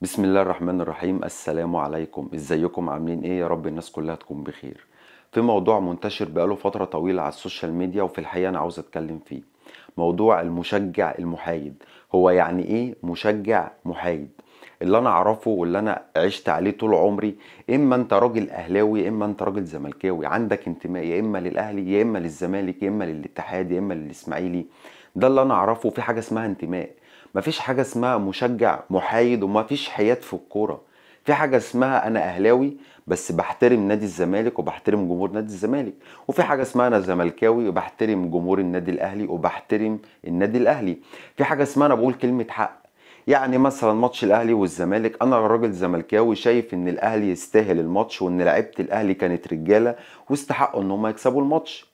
بسم الله الرحمن الرحيم. السلام عليكم، ازيكم؟ عاملين ايه؟ يا رب الناس كلها تكون بخير. في موضوع منتشر بقاله فترة طويلة على السوشيال ميديا، وفي الحقيقة انا عاوز اتكلم فيه. موضوع المشجع المحايد. هو يعني ايه مشجع محايد؟ اللي انا اعرفه واللي انا عشت عليه طول عمري، اما انت راجل اهلاوي يا اما انت راجل زملكاوي، عندك انتماء يا اما للاهلي يا اما للزمالك يا اما للاتحاد يا اما للاسماعيلي. ده اللي انا اعرفه. في حاجة اسمها انتماء، مفيش حاجة اسمها مشجع محايد، ومفيش حياد في الكورة. في حاجة اسمها أنا أهلاوي بس بحترم نادي الزمالك وبحترم جمهور نادي الزمالك، وفي حاجة اسمها أنا زملكاوي وبحترم جمهور النادي الأهلي وبحترم النادي الأهلي. في حاجة اسمها أنا بقول كلمة حق. يعني مثلا ماتش الأهلي والزمالك، أنا راجل زملكاوي شايف إن الأهلي يستاهل الماتش وإن لعيبة الأهلي كانت رجالة واستحقوا إن هم يكسبوا الماتش.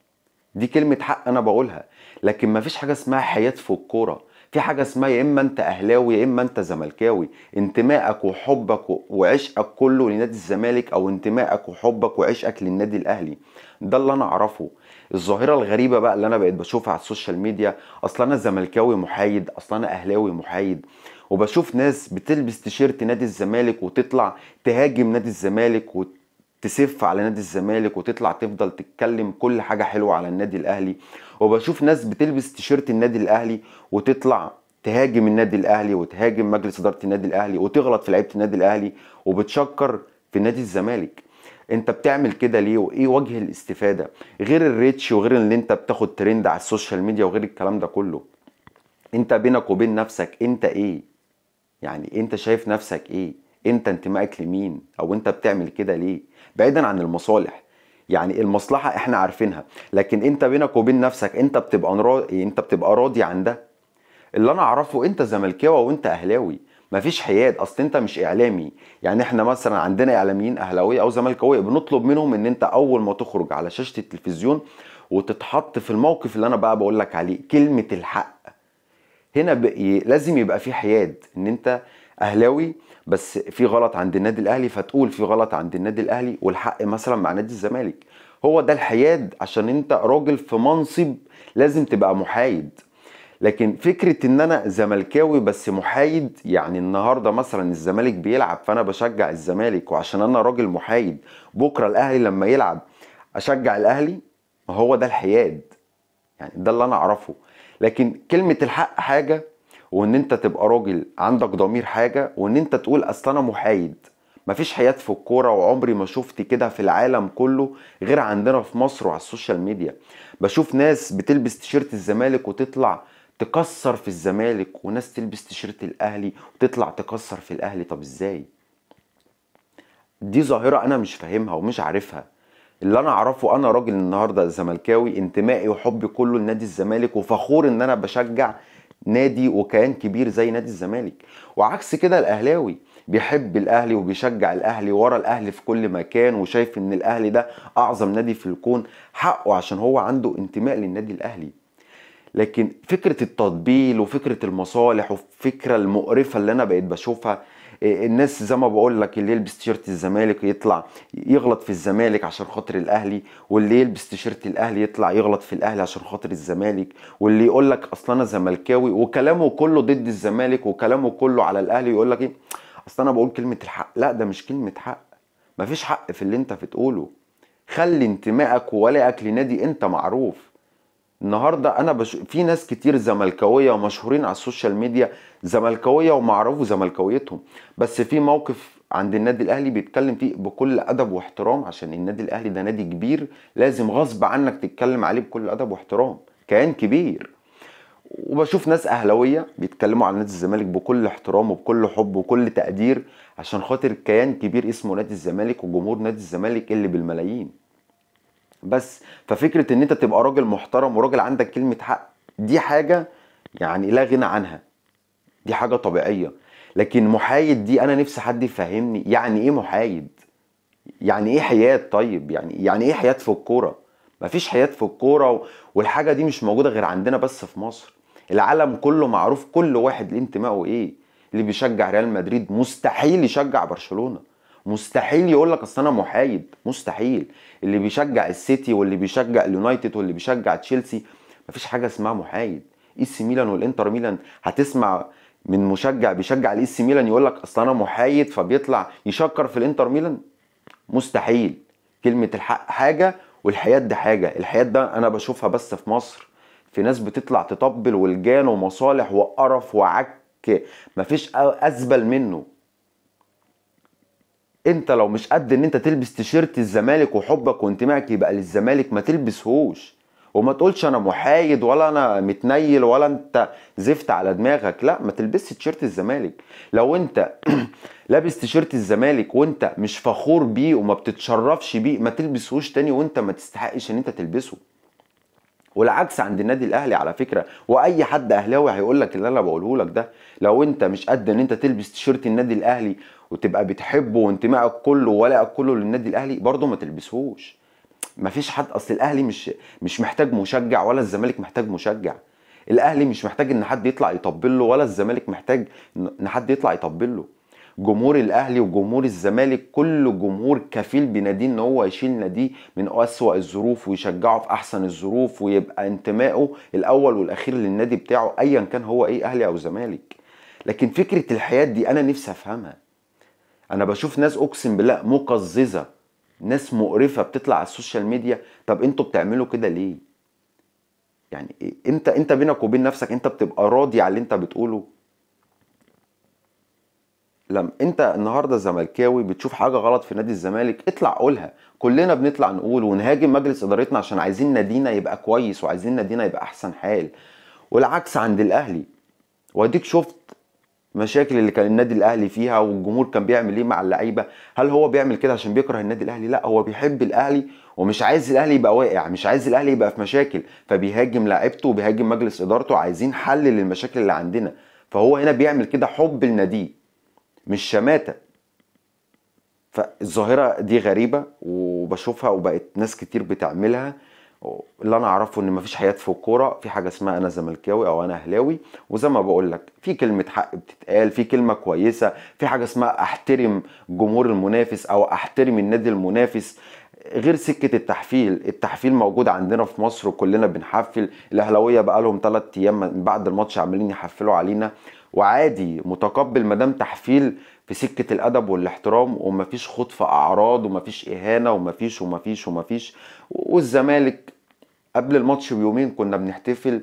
دي كلمة حق أنا بقولها. لكن مفيش حاجة اسمها حياد في الكورة. في حاجة اسمها يا إما أنت أهلاوي يا إما أنت زملكاوي. انتمائك وحبك وعشقك كله لنادي الزمالك، أو انتمائك وحبك وعشقك للنادي الأهلي. ده اللي أنا أعرفه. الظاهرة الغريبة بقى اللي أنا بقيت بشوفها على السوشيال ميديا، أصلا أنا زملكاوي محايد، أصلا أنا أهلاوي محايد. وبشوف ناس بتلبس تيشيرت نادي الزمالك وتطلع تهاجم نادي الزمالك تسف على نادي الزمالك وتطلع تفضل تتكلم كل حاجة حلوة على النادي الأهلي. وبشوف ناس بتلبس تيشيرت النادي الأهلي وتطلع تهاجم النادي الأهلي وتهاجم مجلس إدارة النادي الأهلي وتغلط في لعيبة النادي الأهلي وبتشكر في نادي الزمالك. انت بتعمل كده ليه؟ وايه وجه الاستفادة غير الريتش وغير ان انت بتاخد ترند على السوشيال ميديا وغير الكلام ده كله؟ انت بينك وبين نفسك انت ايه؟ يعني انت شايف نفسك ايه؟ انت انتمائك لمين؟ او انت بتعمل كده ليه؟ بعيدا عن المصالح. يعني المصلحة احنا عارفينها، لكن انت بينك وبين نفسك انت بتبقى راضي عن ده. اللي انا اعرفه انت زملكاوي وانت اهلاوي، مفيش حياد. اصل انت مش اعلامي. يعني احنا مثلا عندنا اعلاميين اهلاويه او زملكاويه بنطلب منهم ان انت اول ما تخرج على شاشة التلفزيون وتتحط في الموقف اللي انا بقى بقول لك عليه كلمة الحق، هنا لازم يبقى في حياد. ان انت اهلاوي بس في غلط عند النادي الاهلي فتقول في غلط عند النادي الاهلي والحق مثلا مع نادي الزمالك. هو ده الحياد، عشان انت راجل في منصب لازم تبقى محايد. لكن فكرة ان انا زملكاوي بس محايد، يعني النهاردة مثلا الزمالك بيلعب فانا بشجع الزمالك وعشان انا راجل محايد بكرة الاهلي لما يلعب اشجع الاهلي، ما هو ده الحياد. يعني ده اللي انا اعرفه. لكن كلمة الحق حاجة، وان انت تبقى راجل عندك ضمير حاجة، وان انت تقول اصل انا محايد. مفيش حياد في الكورة، وعمري ما شفت كده في العالم كله غير عندنا في مصر وعلى السوشيال ميديا. بشوف ناس بتلبس تيشيرت الزمالك وتطلع تكسر في الزمالك، وناس تلبس تيشيرت الاهلي وتطلع تكسر في الاهلي. طب ازاي؟ دي ظاهرة انا مش فاهمها ومش عارفها. اللي انا اعرفه انا راجل النهارده زملكاوي، انتمائي وحبي كله لنادي الزمالك وفخور ان انا بشجع نادي وكيان كبير زي نادي الزمالك. وعكس كده الاهلاوي بيحب الاهلي وبيشجع الاهلي ورا الاهلي في كل مكان، وشايف ان الاهلي ده اعظم نادي في الكون، حقه عشان هو عنده انتماء للنادي الاهلي. لكن فكرة التطبيل وفكرة المصالح والفكرة المقرفة اللي انا بقيت بشوفها، الناس زي ما بقول لك اللي يلبس تيشيرت الزمالك يطلع يغلط في الزمالك عشان خاطر الاهلي، واللي يلبس تيشيرت الاهلي يطلع يغلط في الاهلي عشان خاطر الزمالك، واللي يقول لك اصل انا زملكاوي وكلامه كله ضد الزمالك وكلامه كله على الاهلي يقول لك ايه؟ اصل انا بقول كلمة الحق. لا، ده مش كلمة حق. مفيش حق في اللي انت بتقوله. خلي انتمائك وولائك لنادي انت معروف. النهارده في ناس كتير زملكاويه ومشهورين على السوشيال ميديا زملكاويه ومعروفوا زملكاويتهم، بس في موقف عند النادي الاهلي بيتكلم فيه بكل ادب واحترام، عشان النادي الاهلي ده نادي كبير لازم غصب عنك تتكلم عليه بكل ادب واحترام، كيان كبير. وبشوف ناس اهلاويه بيتكلموا على نادي الزمالك بكل احترام وبكل حب وكل تقدير عشان خاطر كيان كبير اسمه نادي الزمالك وجمهور نادي الزمالك اللي بالملايين. بس ففكرة ان انت تبقى راجل محترم وراجل عندك كلمة حق، دي حاجة يعني لا غنى عنها. دي حاجة طبيعية. لكن محايد دي انا نفسي حد يفهمني يعني ايه محايد؟ يعني ايه حياد؟ طيب يعني ايه حياد في الكورة؟ مفيش حياد في الكورة والحاجة دي مش موجودة غير عندنا بس في مصر. العالم كله معروف كل واحد ليه انتمائه ايه. اللي بيشجع ريال مدريد مستحيل يشجع برشلونة، مستحيل يقول لك اصل انا محايد، مستحيل. اللي بيشجع السيتي واللي بيشجع اليونايتد واللي بيشجع تشيلسي، مفيش حاجة اسمها محايد. اي سي ميلان والانتر ميلان هتسمع من مشجع بيشجع الاي سي ميلان يقول لك اصل انا محايد فبيطلع يشكر في الانتر ميلان؟ مستحيل. كلمة الحق حاجة والحياد ده حاجة. الحياد ده انا بشوفها بس في مصر، في ناس بتطلع تطبل ولجان ومصالح وقرف وعك مفيش ازبل منه. انت لو مش قد ان انت تلبس تيشيرت الزمالك وحبك وانتمائك يبقى للزمالك ما تلبسهوش، وما تقولش انا محايد ولا انا متنيل ولا انت زفت على دماغك. لا، ما تلبسش تيشيرت الزمالك. لو انت لابس تيشيرت الزمالك وانت مش فخور بيه وما بتتشرفش بيه ما تلبسهوش تاني، وانت ما تستحقش ان انت تلبسه. والعكس عند النادي الاهلي على فكره، واي حد اهلاوي هيقول لك اللي انا بقوله لك ده. لو انت مش قد ان انت تلبس تيشيرت النادي الاهلي وتبقى بتحبه وانتمائك كله وولائك كله للنادي الاهلي، برضه ما تلبسهوش. مفيش حد، اصل الاهلي مش محتاج مشجع ولا الزمالك محتاج مشجع. الاهلي مش محتاج ان حد يطلع يطبل له ولا الزمالك محتاج ان حد يطلع يطبل له. جمهور الاهلي وجمهور الزمالك كل جمهور كفيل بناديه ان هو يشيل ناديه من اسوأ الظروف ويشجعه في احسن الظروف، ويبقى انتمائه الاول والاخير للنادي بتاعه ايا كان هو ايه، اهلي او زمالك. لكن فكرة الحياد دي انا نفسي افهمها. انا بشوف ناس اقسم بالله مقززة، ناس مقرفة بتطلع على السوشيال ميديا. طب انتوا بتعملوا كده ليه؟ يعني إيه؟ انت بينك وبين نفسك انت بتبقى راضي على اللي انت بتقوله؟ لما انت النهارده زملكاوي بتشوف حاجه غلط في نادي الزمالك اطلع قولها. كلنا بنطلع نقول ونهاجم مجلس ادارتنا عشان عايزين نادينا يبقى كويس وعايزين نادينا يبقى احسن حال. والعكس عند الاهلي. واديك شفت مشاكل اللي كان النادي الاهلي فيها والجمهور كان بيعمل ايه مع اللعيبه. هل هو بيعمل كده عشان بيكره النادي الاهلي؟ لا، هو بيحب الاهلي ومش عايز الاهلي يبقى واقع، مش عايز الاهلي يبقى في مشاكل، فبيهاجم لاعيبته وبيهاجم مجلس ادارته، عايزين حل للمشاكل اللي عندنا. فهو هنا بيعمل كده حب لناديه مش شماته. فالظاهرة دي غريبة وبشوفها وبقت ناس كتير بتعملها. اللي انا اعرفه ان مفيش حياة في الكورة، في حاجة اسمها انا زملكاوي او انا اهلاوي، وزي ما بقول لك في كلمة حق بتتقال، في كلمة كويسة، في حاجة اسمها احترم جمهور المنافس او احترم النادي المنافس. غير سكة التحفيل. التحفيل موجود عندنا في مصر وكلنا بنحفل. الاهلاوية بقى لهم 3 ايام من بعد الماتش عمالين يحفلوا علينا، وعادي متقبل مدام تحفيل في سكة الأدب والاحترام، ومفيش خوض في أعراض ومفيش إهانة ومفيش. والزمالك قبل الماتش بيومين كنا بنحتفل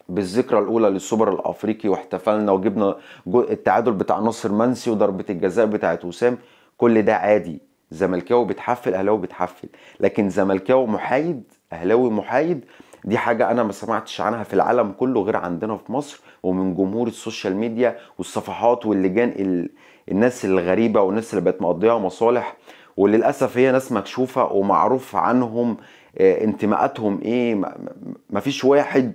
بالذكرى الأولى للسوبر الأفريقي، واحتفلنا وجبنا التعادل بتاع ناصر منسي وضربة الجزاء بتاعت وسام. كل ده عادي. زملكاوي بتحفل، أهلاوي بتحفل. لكن زملكاوي محايد، أهلاوي محايد، دي حاجة أنا ما سمعتش عنها في العالم كله غير عندنا في مصر ومن جمهور السوشيال ميديا والصفحات واللجان الناس الغريبة والناس اللي بقت مقضيها مصالح. وللأسف هي ناس مكشوفة ومعروف عنهم انتماءاتهم ايه. مفيش واحد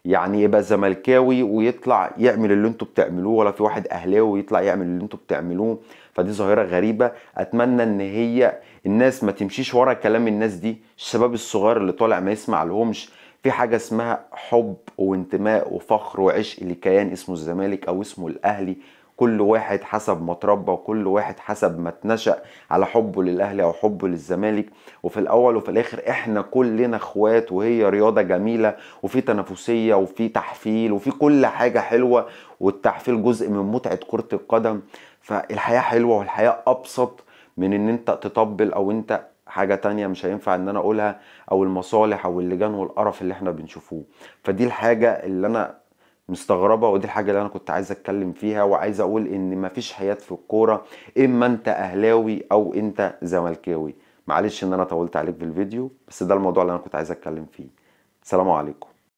يعني يبقى زملكاوي ويطلع يعمل اللي انتوا بتعملوه، ولا في واحد اهلاوي يطلع يعمل اللي انتوا بتعملوه. فدي ظاهرة غريبة. اتمنى ان هي الناس ما تمشيش ورا كلام الناس دي، الشباب الصغير اللي طالع ما يسمع لهمش. في حاجة اسمها حب وانتماء وفخر وعشق لكيان اسمه الزمالك او اسمه الاهلي. كل واحد حسب ما اتربى وكل واحد حسب ما اتنشأ على حبه للاهلي او حبه للزمالك. وفي الاول وفي الاخر احنا كلنا اخوات، وهي رياضة جميلة وفي تنافسية وفي تحفيل وفي كل حاجة حلوة، والتحفيل جزء من متعة كرة القدم. فالحياة حلوة والحياة ابسط من ان انت تطبل او انت حاجة تانية مش هينفع ان انا اقولها، او المصالح او اللجان والقرف اللي احنا بنشوفوه. فدي الحاجة اللي انا مستغربة، ودي الحاجة اللي انا كنت عايز اتكلم فيها، وعايز اقول ان مفيش حياة في الكورة، اما انت اهلاوي او انت زملكاوي. معلش ان انا طولت عليك في الفيديو، بس ده الموضوع اللي انا كنت عايز اتكلم فيه. سلام عليكم.